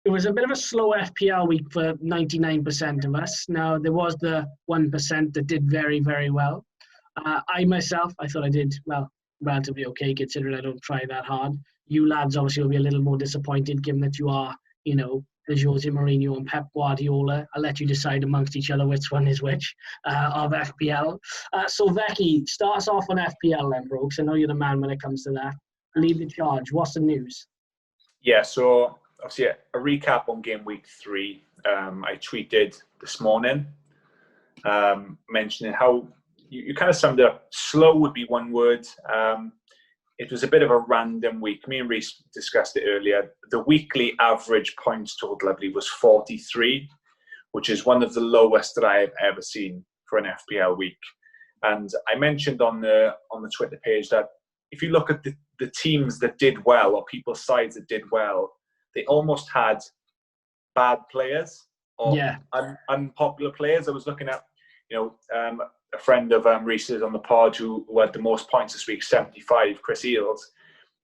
It was a bit of a slow FPL week for 99% of us. Now, there was the 1% that did very, very well. I myself, I thought I did, well, relatively okay, considering I don't try that hard. You lads obviously will be a little more disappointed, given that you are, the Jose Mourinho and Pep Guardiola. I'll let you decide amongst each other which one is which of FPL. So, Becky, start us off on FPL then, bro, because I know you're the man when it comes to that. Lead the charge. What's the news? Yeah, so obviously a recap on game week 3. I tweeted this morning mentioning how you kind of summed it up. Slow would be one word. It was a bit of a random week. Me and Reece discussed it earlier. The weekly average points total, I believe, was 43, which is one of the lowest that I have ever seen for an FPL week. And I mentioned on the Twitter page that if you look at the teams that did well, or people's sides that did well, they almost had bad players or unpopular players. I was looking at, a friend of Reese's on the pod who had the most points this week, 75, Chris Eales.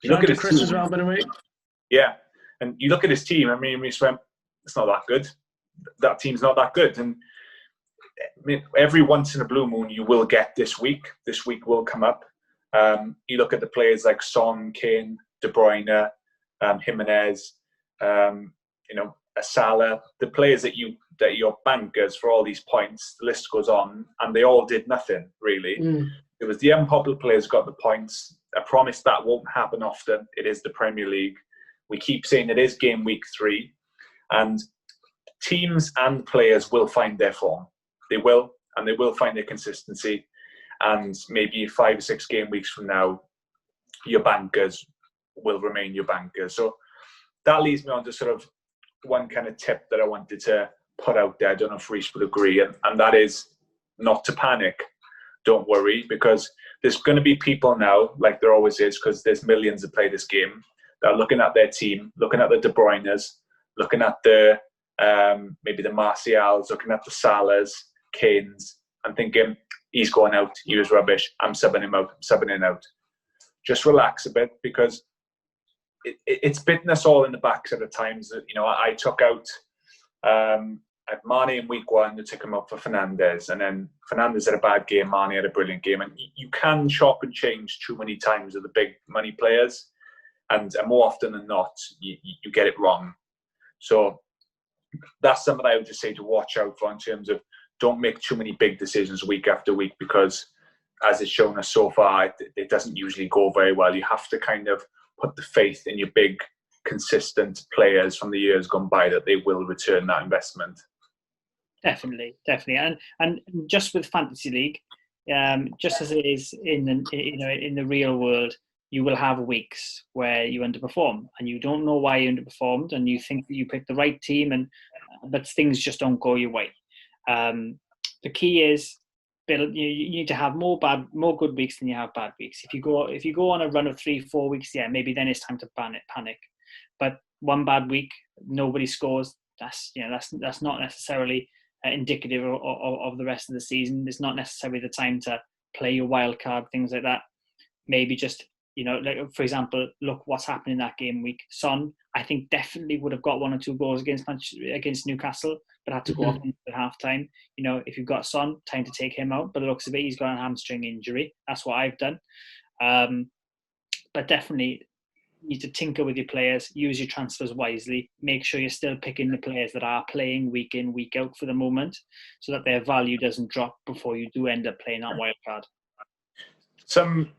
You look at his Chris team, as well, by the way. Yeah, and you look at his team. I mean, Reese went, it's not that good. That team's not that good. And I mean, every once in a blue moon, you will get this week. This week will come up. You look at the players like Son, Kane, De Bruyne, Jimenez, Salah, the players that your bankers for all these points, the list goes on, and they all did nothing, really. It was the unpopular players who got the points. I promise that won't happen often. It is the Premier League. We keep saying it is game week 3, and teams and players will find their form. They will, and they will find their consistency. And maybe 5 or 6 game weeks from now, your bankers will remain your bankers. So that leads me on to sort of one kind of tip that I wanted to put out there. I don't know if Reece would agree, and that is not to panic. Don't worry, because there's going to be people now, like there always is, because there's millions that play this game, that are looking at their team, looking at the De Bruynes, looking at the maybe the Martials, looking at the Salahs, Kanes, and thinking, he's going out, he was rubbish, I'm subbing him out, I'm subbing him out. Just relax a bit, because it's bitten us all in the backs at times. I took out at Mane in week 1, I took him out for Fernandes, and then Fernandes had a bad game, Mane had a brilliant game, and you can chop and change too many times with the big money players, and more often than not, you get it wrong. So that's something I would just say to watch out for, in terms of don't make too many big decisions week after week, because as it's shown us so far, it doesn't usually go very well. You have to kind of put the faith in your big, consistent players from the years gone by that they will return that investment. Definitely. And just with Fantasy League, just as it is in the real world, you will have weeks where you underperform, and you don't know why you underperformed, and you think that you picked the right team, but things just don't go your way. The key is, you need to have more good weeks than you have bad weeks. If you go on a run of 3-4 weeks, maybe then it's time to panic. But one bad week, nobody scores. That's not necessarily indicative of the rest of the season. It's not necessarily the time to play your wild card, things like that. Maybe just, like for example, look what's happened in that game week. Son, I think, definitely would have got 1 or 2 goals against Newcastle, but had to go off at half time. If you've got Son, time to take him out. But the looks of it, he's got a hamstring injury. That's what I've done. But definitely need to tinker with your players, use your transfers wisely, make sure you're still picking the players that are playing week in, week out for the moment, so that their value doesn't drop before you do end up playing that wild card. Some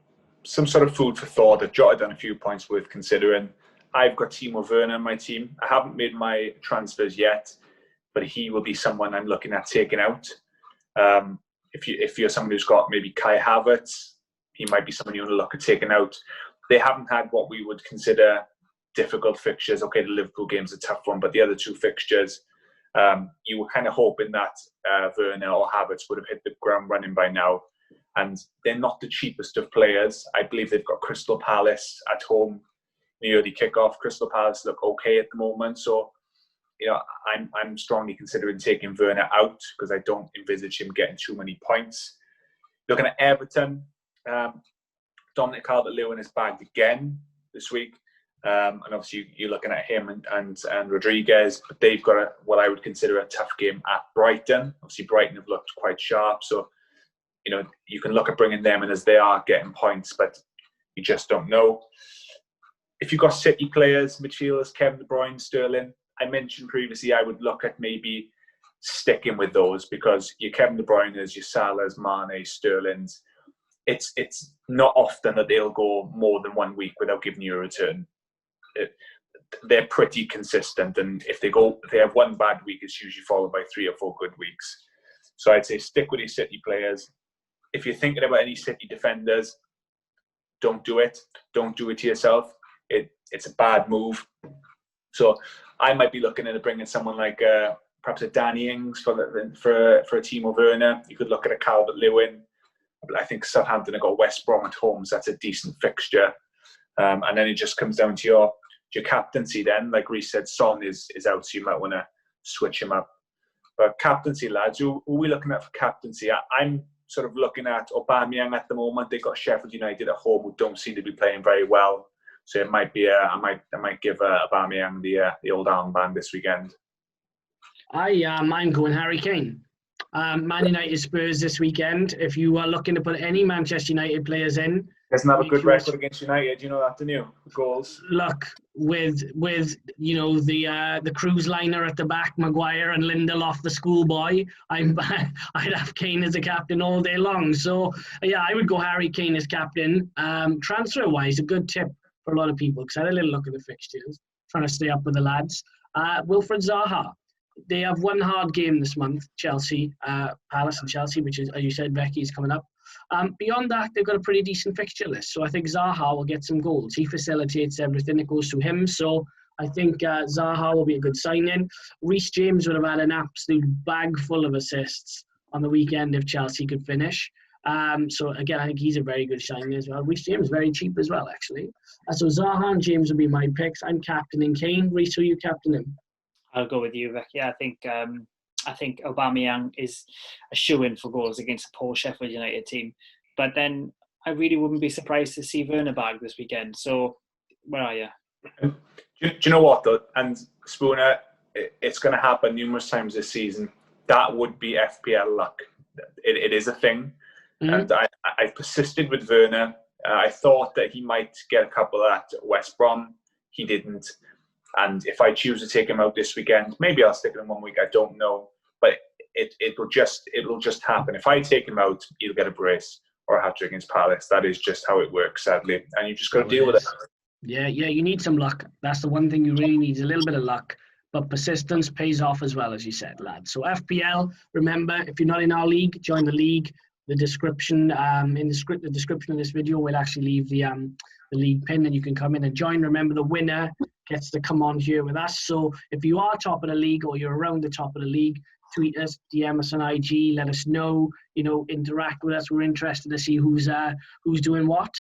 sort of food for thought. I've jotted down a few points worth considering. I've got Timo Werner in my team. I haven't made my transfers yet, but he will be someone I'm looking at taking out. If you're someone who's got maybe Kai Havertz, he might be someone you want to look at taking out. They haven't had what we would consider difficult fixtures. Okay, the Liverpool game's a tough one, but the other 2 fixtures, you were kind of hoping that Werner or Havertz would have hit the ground running by now. And they're not the cheapest of players. I believe they've got Crystal Palace at home, the early kickoff. Crystal Palace look okay at the moment. So, I'm strongly considering taking Werner out, because I don't envisage him getting too many points. Looking at Everton, Dominic Calvert-Lewin is bagged again this week. And obviously you're looking at him and Rodriguez, but they've got what I would consider a tough game at Brighton. Obviously Brighton have looked quite sharp, so you can look at bringing them in as they are getting points, but you just don't know. If you've got City players, midfielders, Kevin De Bruyne, Sterling, I mentioned previously I would look at maybe sticking with those, because your Kevin De Bruyne's, your Salah's, Mane, Sterling's, it's not often that they'll go more than 1 week without giving you a return. They're pretty consistent, and if they have one bad week, it's usually followed by 3 or 4 good weeks. So I'd say stick with your City players. If you're thinking about any City defenders, don't do it. Don't do it to yourself. It's a bad move. So I might be looking at bringing someone like perhaps a Danny Ings for a Timo Werner. You could look at a Calvert-Lewin. I think Southampton have got West Brom at home, so that's a decent fixture. And then it just comes down to your captaincy then. Like Reece said, Son is out, so you might want to switch him up. But captaincy, lads, who are we looking at for captaincy? I'm sort of looking at Aubameyang at the moment. They've got Sheffield United at home, who don't seem to be playing very well. So it might be I might give Aubameyang the old armband this weekend. I'm going Harry Kane. Man United Spurs this weekend. If you are looking to put any Manchester United players in, doesn't have a good record against United. You know that, don't you? Goals. Look, with the cruise liner at the back, Maguire and Lindelof, the schoolboy, I'd have Kane as a captain all day long. So yeah, I would go Harry Kane as captain. Transfer wise, a good tip for a lot of people, because I had a little look at the fixtures, trying to stay up with the lads. Wilfred Zaha. They have one hard game this month, Chelsea, Palace and Chelsea, which is, as you said, Becky, is coming up. Beyond that, they've got a pretty decent fixture list. So I think Zaha will get some goals. He facilitates everything that goes through him. So I think Zaha will be a good signing. Reece James would have had an absolute bag full of assists on the weekend if Chelsea could finish. So again, I think he's a very good signing as well. Reece James is very cheap as well, actually. So Zaha and James will be my picks. I'm captaining Kane. Reece, who are you captaining? I'll go with you, Becky. I think Aubameyang is a shoo-in for goals against a poor Sheffield United team. But then I really wouldn't be surprised to see Werner back this weekend. So where are you? Do you know what, though? And Spooner, it's going to happen numerous times this season. That would be FPL luck. It is a thing. Mm-hmm. And I've persisted with Werner. I thought that he might get a couple at West Brom. He didn't. And if I choose to take him out this weekend, maybe I'll stick him 1 week. I don't know, but it will just happen. If I take him out, he'll get a brace or a hat trick against Palace. That is just how it works, sadly, and you just got to deal with it. Yeah, you need some luck. That's the one thing you really need, is a little bit of luck. But persistence pays off as well, as you said, lads. So FPL, remember, if you're not in our league, join the league. The description the description of this video will actually leave the league pin, and you can come in and join. Remember, the winner gets to come on here with us. So if you are top of the league, or you're around the top of the league, tweet us, DM us on IG, let us know, interact with us. We're interested to see who's doing what.